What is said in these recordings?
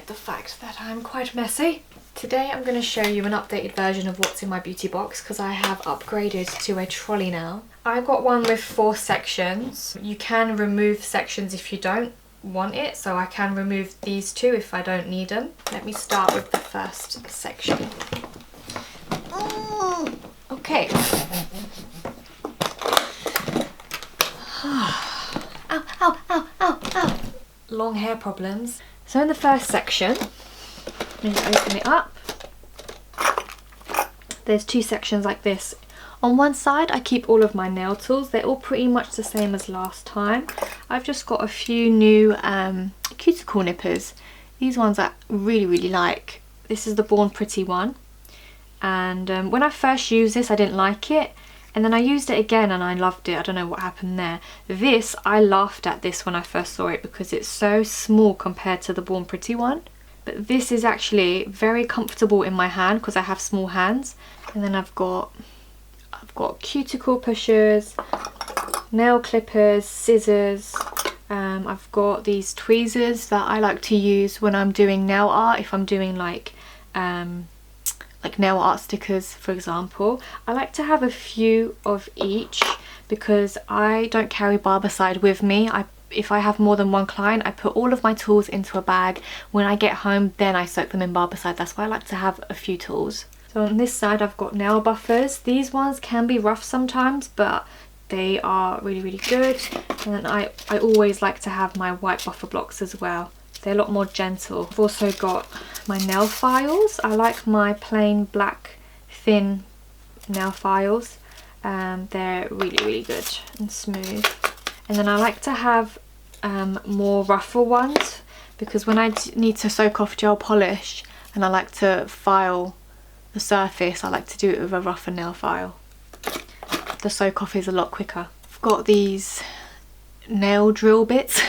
despite the fact that I'm quite messy. Today I'm going to show you an updated version of what's in my beauty box because I have upgraded to a trolley now. I got one with 4 sections. You can remove sections if you don't want it, so I can remove these 2 if I don't need them. Let me start with the first section. Okay. Ow, ow, ow, ow, ow. Long hair problems. So in the first section, let me just open it up. There's 2 sections like this. On one side I keep all of my nail tools. They're all pretty much the same as last time. I've just got a few new cuticle nippers. These ones I really like. This is the Born Pretty one. And when I first used this I didn't like it. And then I used it again and I loved it. I don't know what happened there. This, I laughed at this when I first saw it because it's so small compared to the Born Pretty one. But this is actually very comfortable in my hand because I have small hands. And then I've got cuticle pushers, nail clippers, scissors. I've got these tweezers that I like to use when I'm doing nail art. If I'm doing like nail art stickers, for example. I like to have a few of each because I don't carry barbicide with me. If I have more than one client, I put all of my tools into a bag. When I get home, then I soak them in barbicide. That's why I like to have a few tools. So on this side, I've got nail buffers. These ones can be rough sometimes, but they are really good. And then I always like to have my white buffer blocks as well. They're a lot more gentle. I've also got my nail files. I like my plain black thin nail files. They're really good and smooth. And then I like to have more rougher ones because when I need to soak off gel polish and I like to file the surface, I like to do it with a rougher nail file. The soak off is a lot quicker. I've got these nail drill bits.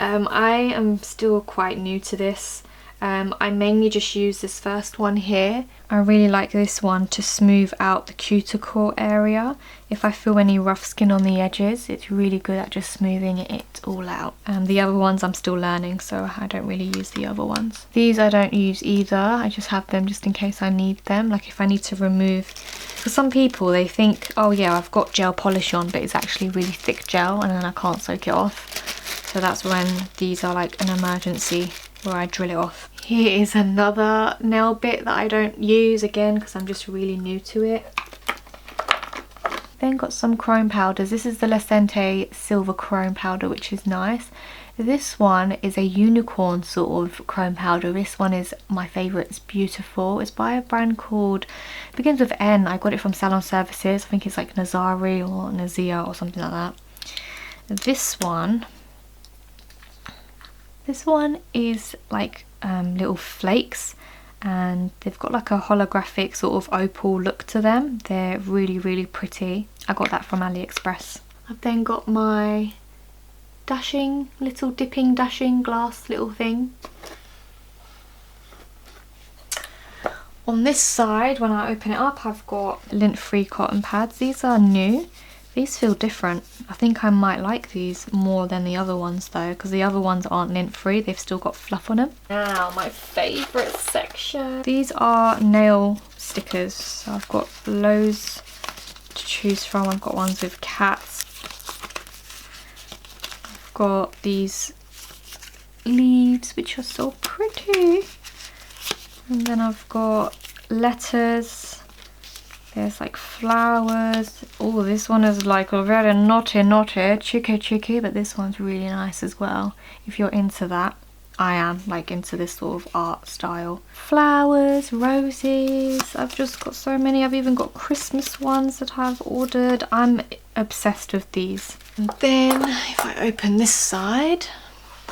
I am still quite new to this. I mainly just use this first one here. I really like this one to smooth out the cuticle area. If I feel any rough skin on the edges, it's really good at just smoothing it all out. The other ones I'm still learning, so I don't really use the other ones. These I don't use either. I just have them just in case I need them. Like if I need to remove... For some people, they think, oh yeah, I've got gel polish on, but it's actually really thick gel and then I can't soak it off. So that's when these are like an emergency where I drill it off. Here is another nail bit that I don't use again because I'm just really new to it. Then got some chrome powders. This is the Lint-Free silver chrome powder, which is nice. This one is a unicorn sort of chrome powder. This one is my favourite. It's beautiful. It's by a brand called, it begins with N. I got it from Salon Services. I think it's like Nazari or Nazia or something like that. This one is like little flakes and they've got like a holographic sort of opal look to them. They're really pretty. I got that from AliExpress. I've then got my dipping dashing glass little thing. On this side, when I open it up, I've got lint-free cotton pads. These are new. These feel different. I think I might like these more than the other ones though, because the other ones aren't lint-free. They've still got fluff on them. Now, my favourite section. These are nail stickers. So I've got loads to choose from. I've got ones with cats. I've got these leaves, which are so pretty. And then I've got letters. There's like flowers. Oh, this one is like a very naughty, cheeky, but this one's really nice as well. If you're into that, I am like into this sort of art style. Flowers, roses. I've just got so many. I've even got Christmas ones that I've ordered. I'm obsessed with these. And then if I open this side,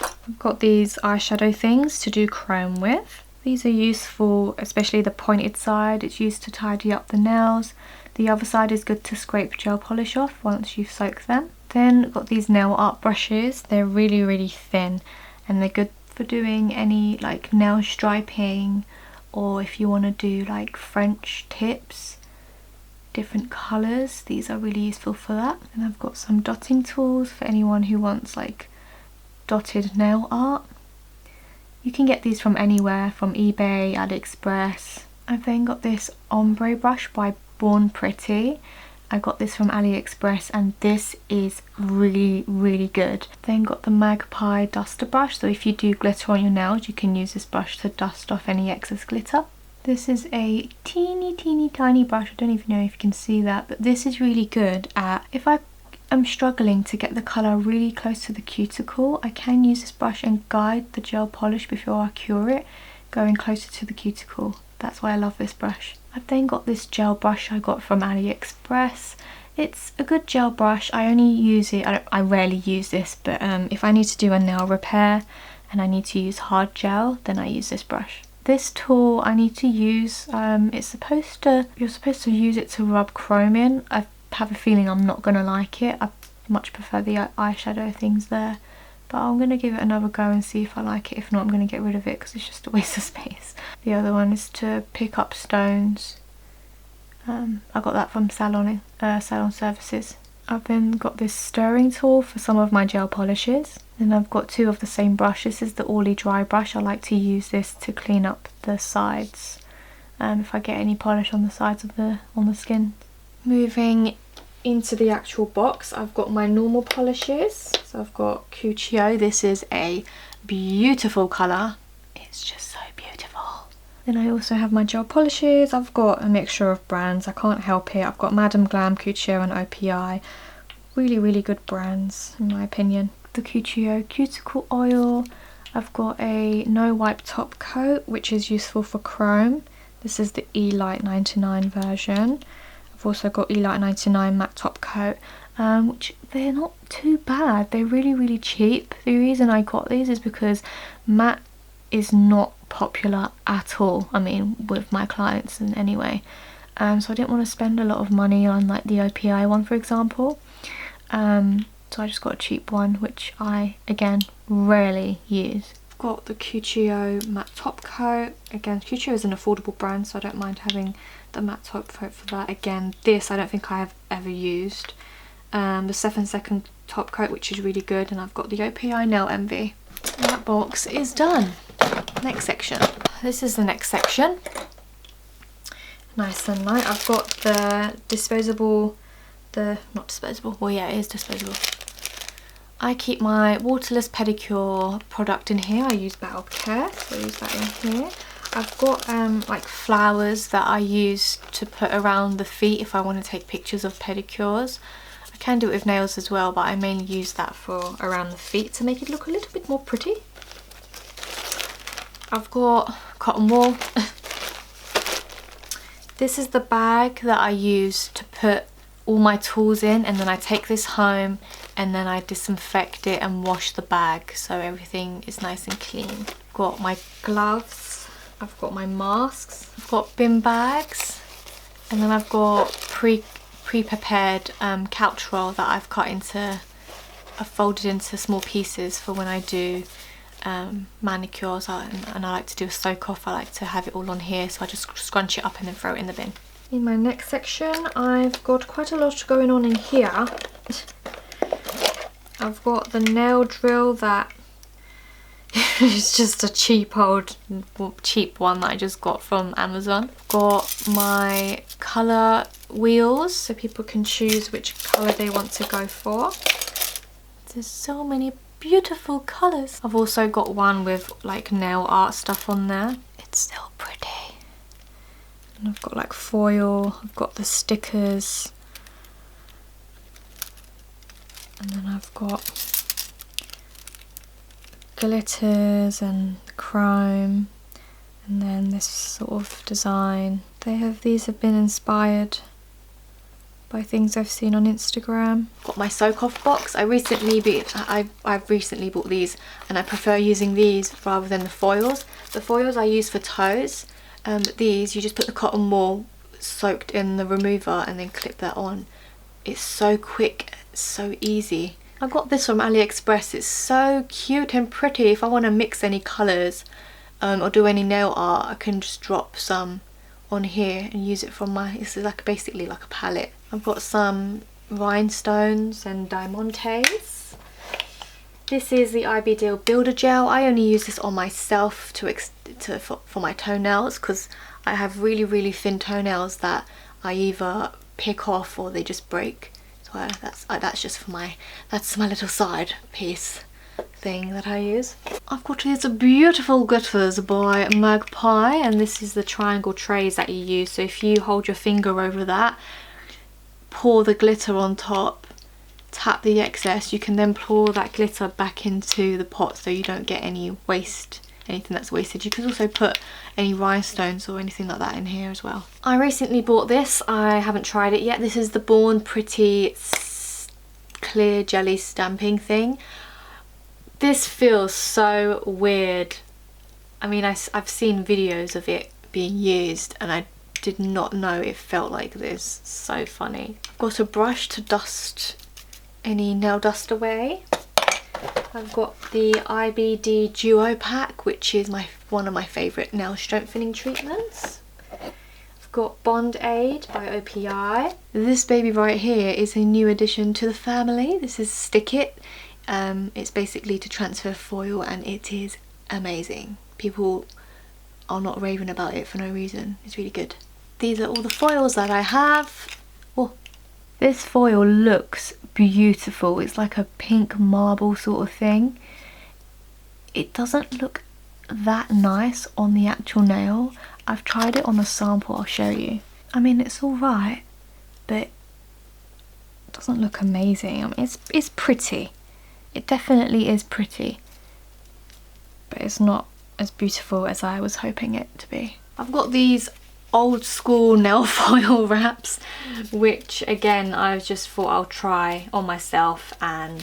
I've got these eyeshadow things to do chrome with. These are useful, especially the pointed side. It's used to tidy up the nails. The other side is good to scrape gel polish off once you've soaked them. Then got these nail art brushes. They're really thin and they're good for doing any like nail striping, or if you want to do like French tips, different colours. These are really useful for that. And I've got some dotting tools for anyone who wants like dotted nail art. You can get these from anywhere, from eBay, AliExpress. I've then got this Ombre Brush by Born Pretty. I got this from AliExpress and this is really, really good. Then got the Magpie Duster Brush, so if you do glitter on your nails you can use this brush to dust off any excess glitter. This is a teeny tiny brush, I don't even know if you can see that, but this is really good at, if I'm struggling to get the colour really close to the cuticle, I can use this brush and guide the gel polish before I cure it, going closer to the cuticle. That's why I love this brush. I've then got this gel brush I got from AliExpress. It's a good gel brush. I only use it, I rarely use this, but if I need to do a nail repair and I need to use hard gel, then I use this brush. This tool I need to use, you're supposed to use it to rub chrome in. I have a feeling I'm not going to like it. I much prefer the eyeshadow things there, but I'm going to give it another go and see if I like it. If not, I'm going to get rid of it because it's just a waste of space. The other one is to pick up stones. I got that from Salon Services. I've then got this stirring tool for some of my gel polishes. Then I've got two of the same brush. This is the Orly dry brush. I like to use this to clean up the sides if I get any polish on the sides of on the skin. Moving into the actual box, I've got my normal polishes. So I've got Cutio. This is a beautiful colour. It's just so beautiful. Then I also have my gel polishes. I've got a mixture of brands. I can't help it. I've got Madam Glam, Cutio and OPI. Really, really good brands in my opinion. The Cutio cuticle oil. I've got a no wipe top coat, which is useful for chrome. This is the E-Light 99 version. I've also got E-Light 99 matte top coat, which they're not too bad. They're really, really cheap. The reason I got these is because matte is not popular at all. I mean, with my clients and anyway. So I didn't want to spend a lot of money on like the OPI one, for example. So I just got a cheap one, which I, again, rarely use. I've got the Cutio matte top coat. Again, Cutio is an affordable brand, so I don't mind having the matte top coat for that. Again, this I don't think I have ever used. The 7-second top coat, which is really good, and I've got the OPI Nail Envy. That box is done. Next section. This is the next section. Nice and light. I've got the disposable, not disposable, well yeah, it is disposable. I keep my waterless pedicure product in here. I use Battle Care, so I use that in here. I've got like flowers that I use to put around the feet if I want to take pictures of pedicures. I can do it with nails as well, but I mainly use that for around the feet to make it look a little bit more pretty. I've got cotton wool. This is the bag that I use to put all my tools in, and then I take this home and then I disinfect it and wash the bag so everything is nice and clean. I've got my gloves, I've got my masks, I've got bin bags, and then I've got pre-prepared couch roll that I've folded into small pieces for when I do manicures, and I like to do a soak off. I like to have it all on here, so I just scrunch it up and then throw it in the bin. In my next section, I've got quite a lot going on in here. I've got the nail drill that is just a cheap one that I just got from Amazon. Got my colour wheels so people can choose which colour they want to go for. There's so many beautiful colours. I've also got one with like nail art stuff on there. It's still pretty. And I've got like foil, I've got the stickers, and then I've got glitters and chrome, and then this sort of design. These have been inspired by things I've seen on Instagram. Got my soak off box. I've recently bought these, and I prefer using these rather than the foils. The foils I use for toes. But these, you just put the cotton wool soaked in the remover and then clip that on. It's so quick, it's so easy. I got this from AliExpress. It's so cute and pretty. If I want to mix any colours or do any nail art, I can just drop some on here and use it from this is like basically like a palette. I've got some rhinestones and diamantes. This is the Ideal Builder Gel. I only use this on myself for my toenails because I have really, really thin toenails that I either pick off or they just break. So that's just for that's my little side piece thing that I use. I've got these beautiful glitters by Magpie, and this is the triangle trays that you use. So if you hold your finger over that, pour the glitter on top, tap the excess, you can then pour that glitter back into the pot so you don't get any waste, anything that's wasted. You can also put any rhinestones or anything like that in here as well. I recently bought this, I haven't tried it yet. This is the Born Pretty clear jelly stamping thing. This feels so weird. I mean, I've seen videos of it being used and I did not know it felt like this. So funny. I've got a brush to dust any nail dust away. I've got the IBD Duo Pack, which is one of my favourite nail strengthening treatments. I've got Bond Aid by OPI. This baby right here is a new addition to the family. This is Stick It. It's basically to transfer foil and it is amazing. People are not raving about it for no reason. It's really good. These are all the foils that I have. Oh, this foil looks beautiful. It's like a pink marble sort of thing. It doesn't look that nice on the actual nail. I've tried it on a sample, I'll show you. I mean, it's alright, but it doesn't look amazing. I mean, it's pretty. It definitely is pretty, but it's not as beautiful as I was hoping it to be. I've got these old school nail foil wraps, which again I just thought I'll try on myself, and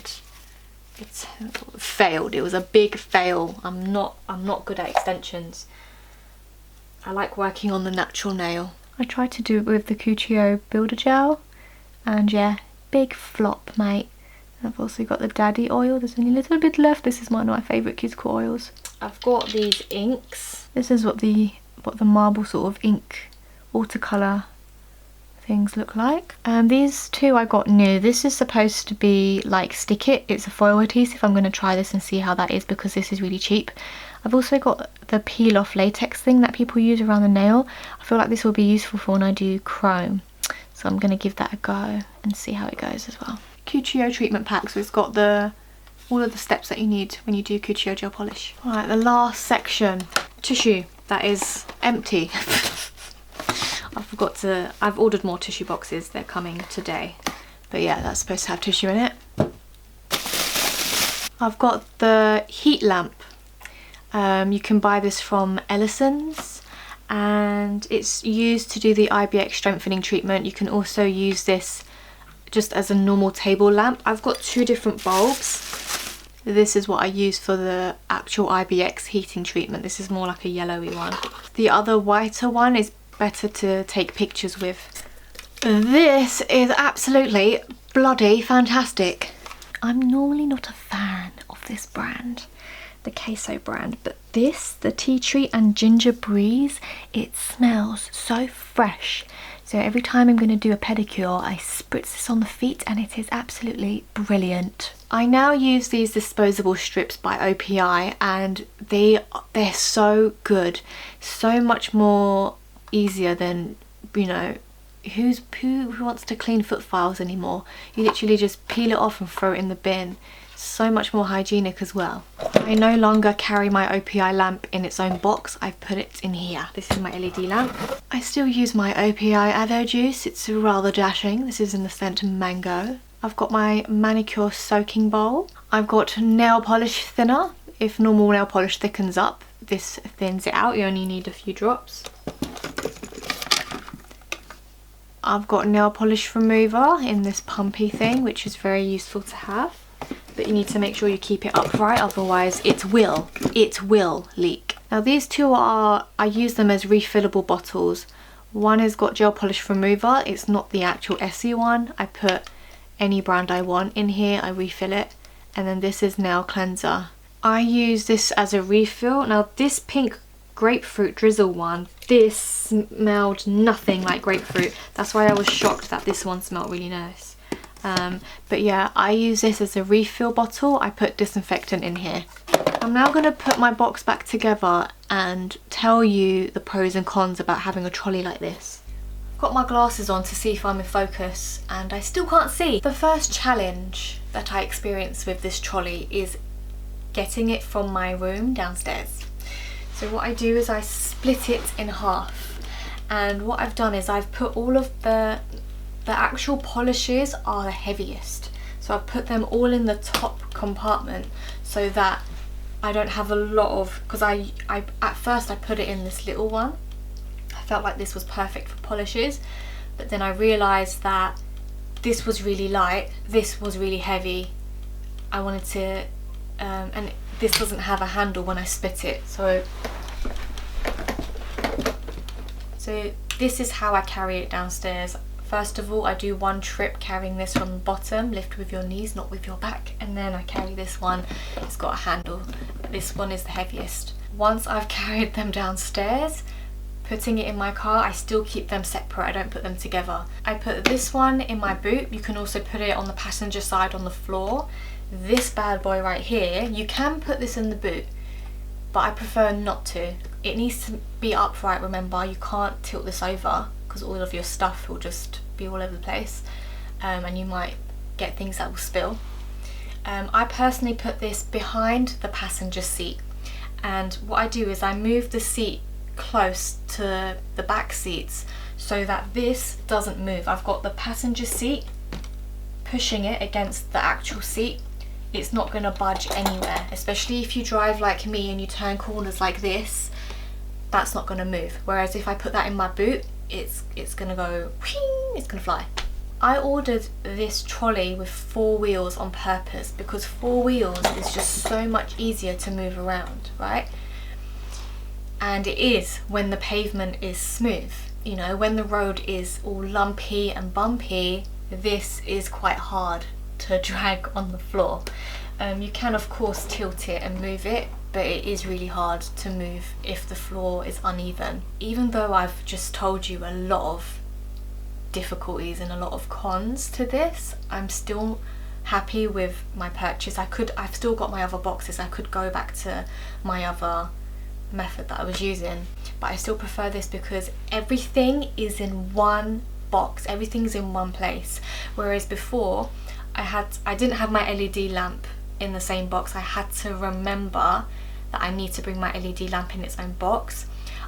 it's failed. It was a big fail. I'm not good at extensions. I like working on the natural nail. I tried to do it with the Cutio Builder Gel, and yeah, big flop, mate. I've also got the Daddy oil. There's only a little bit left. This is one of my favourite cuticle oils. I've got these inks. This is what the marble sort of ink watercolour things look like. These two I got new. This is supposed to be like Stick It. It's a foil adhesive. I'm going to try this and see how that is because this is really cheap. I've also got the peel off latex thing that people use around the nail. I feel like this will be useful for when I do chrome. So I'm going to give that a go and see how it goes as well. Cutio treatment pack, so it's got all of the steps that you need when you do Cutio gel polish. Alright, the last section, tissue that is empty. I've ordered more tissue boxes, they're coming today. But yeah, that's supposed to have tissue in it. I've got the heat lamp. You can buy this from Ellison's and it's used to do the IBX strengthening treatment. You can also use this just as a normal table lamp. I've got two different bulbs. This is what I use for the actual IBX heating treatment. This is more like a yellowy one. The other whiter one is better to take pictures with. This is absolutely bloody fantastic. I'm normally not a fan of this brand, the Queso brand, but this, the Tea Tree and Ginger Breeze, it smells so fresh. So every time I'm going to do a pedicure, I spritz this on the feet and it is absolutely brilliant. I now use these disposable strips by OPI and they're so good. So much more easier than, you know, who wants to clean foot files anymore? You literally just peel it off and throw it in the bin. So much more hygienic as well. I no longer carry my OPI lamp in its own box. I put it in here. This is my LED lamp. I still use my OPI aloe juice. It's rather dashing. This is in the scent mango. I've got my manicure soaking bowl. I've got nail polish thinner. If normal nail polish thickens up, this thins it out. You only need a few drops. I've got nail polish remover in this pumpy thing, which is very useful to have. But you need to make sure you keep it upright, otherwise it will leak. Now these two I use them as refillable bottles. One has got gel polish remover. It's not the actual Essie one. I put any brand I want in here, I refill it. And then this is nail cleanser. I use this as a refill. Now this pink grapefruit drizzle one, this smelled nothing like grapefruit. That's why I was shocked that this one smelled really nice. But yeah, I use this as a refill bottle. I put disinfectant in here. I'm now going to put my box back together and tell you the pros and cons about having a trolley like this. I've got my glasses on to see if I'm in focus and I still can't see. The first challenge that I experienced with this trolley is getting it from my room downstairs. So what I do is I split it in half, and what I've done is I've put all of the actual polishes are the heaviest. So I've put them all in the top compartment so that I don't have a lot of, because I at first I put it in this little one. I felt like this was perfect for polishes, but then I realised that this was really light, this was really heavy. I wanted to, and this doesn't have a handle when I split it. So this is how I carry it downstairs. First of all, I do one trip carrying this from the bottom, lift with your knees, not with your back, and then I carry this one. It's got a handle. This one is the heaviest. Once I've carried them downstairs, putting it in my car, I still keep them separate. I don't put them together. I put this one in my boot. You can also put it on the passenger side on the floor. This bad boy right here, you can put this in the boot, but I prefer not to. It needs to be upright, remember. You can't tilt this over because all of your stuff will just be all over the place, and you might get things that will spill. I personally put this behind the passenger seat, and what I do is I move the seat close to the back seats so that this doesn't move. I've got the passenger seat pushing it against the actual seat. It's not going to budge anywhere, especially if you drive like me and you turn corners like this. That's not going to move. Whereas if I put that in my boot, it's going to go whing, it's going to fly. I ordered this trolley with 4 wheels on purpose because 4 wheels is just so much easier to move around, right? And it is when the pavement is smooth. You know, when the road is all lumpy and bumpy, this is quite hard to drag on the floor. You can of course tilt it and move it, but it is really hard to move if the floor is uneven. Even though I've just told you a lot of difficulties and a lot of cons to this, I'm still happy with my purchase. I've still got my other boxes. I could go back to my other method that I was using, but I still prefer this because everything is in one box, everything's in one place. Whereas before I didn't have my LED lamp in the same box. I had to remember that I need to bring my LED lamp in its own box.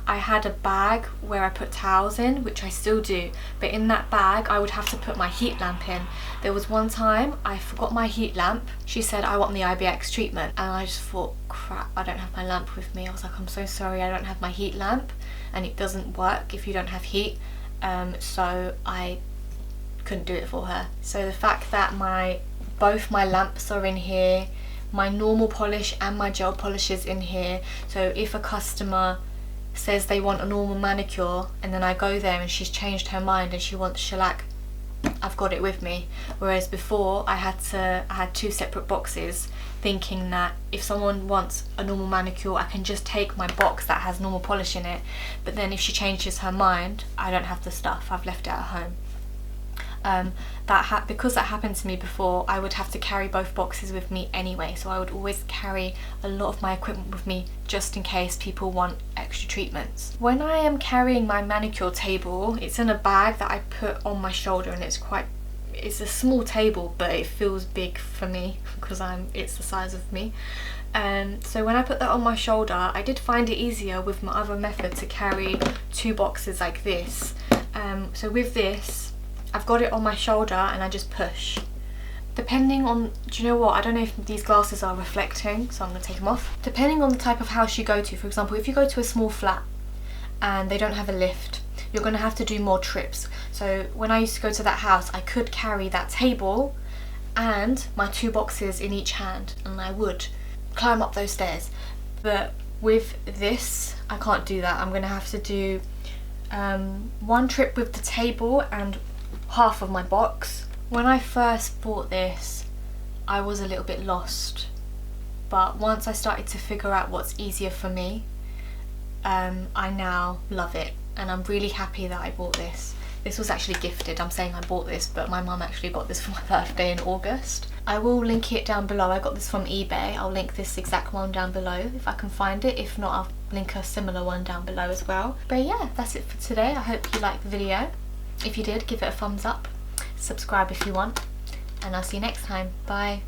I had a bag where I put towels in, which I still do, but in that bag I would have to put my heat lamp in. There was one time I forgot my heat lamp. She said, I want the IBX treatment, and I just thought, crap, I don't have my lamp with me. I was like, I'm so sorry, I don't have my heat lamp, and it doesn't work if you don't have heat. So I couldn't do it for her. So the fact that both my lamps are in here, my normal polish and my gel polish is in here, so if a customer says they want a normal manicure and then I go there and she's changed her mind and she wants shellac, I've got it with me. Whereas before I had 2 separate boxes, thinking that if someone wants a normal manicure I can just take my box that has normal polish in it, but then if she changes her mind I don't have the stuff, I've left it at home. Because that happened to me before, I would have to carry both boxes with me anyway, so I would always carry a lot of my equipment with me just in case people want extra treatments. When I am carrying my manicure table, it's in a bag that I put on my shoulder, and it's a small table, but it feels big for me because it's the size of me. So when I put that on my shoulder, I did find it easier with my other method to carry 2 boxes like this. So with this, I've got it on my shoulder and I just push. Depending on, do you know what, I don't know if these glasses are reflecting, so I'm going to take them off. Depending on the type of house you go to, for example, if you go to a small flat and they don't have a lift, you're going to have to do more trips. So when I used to go to that house, I could carry that table and my 2 boxes in each hand, and I would climb up those stairs. But with this, I can't do that. I'm going to have to do 1 trip with the table and half of my box. When I first bought this, I was a little bit lost, but once I started to figure out what's easier for me, I now love it, and I'm really happy that I bought this. This was actually gifted. I'm saying I bought this, but my mum actually got this for my birthday in August. I will link it down below. I got this from eBay. I'll link this exact one down below if I can find it. If not, I'll link a similar one down below as well. But yeah, that's it for today. I hope you liked the video. If you did, give it a thumbs up. Subscribe if you want. And I'll see you next time. Bye.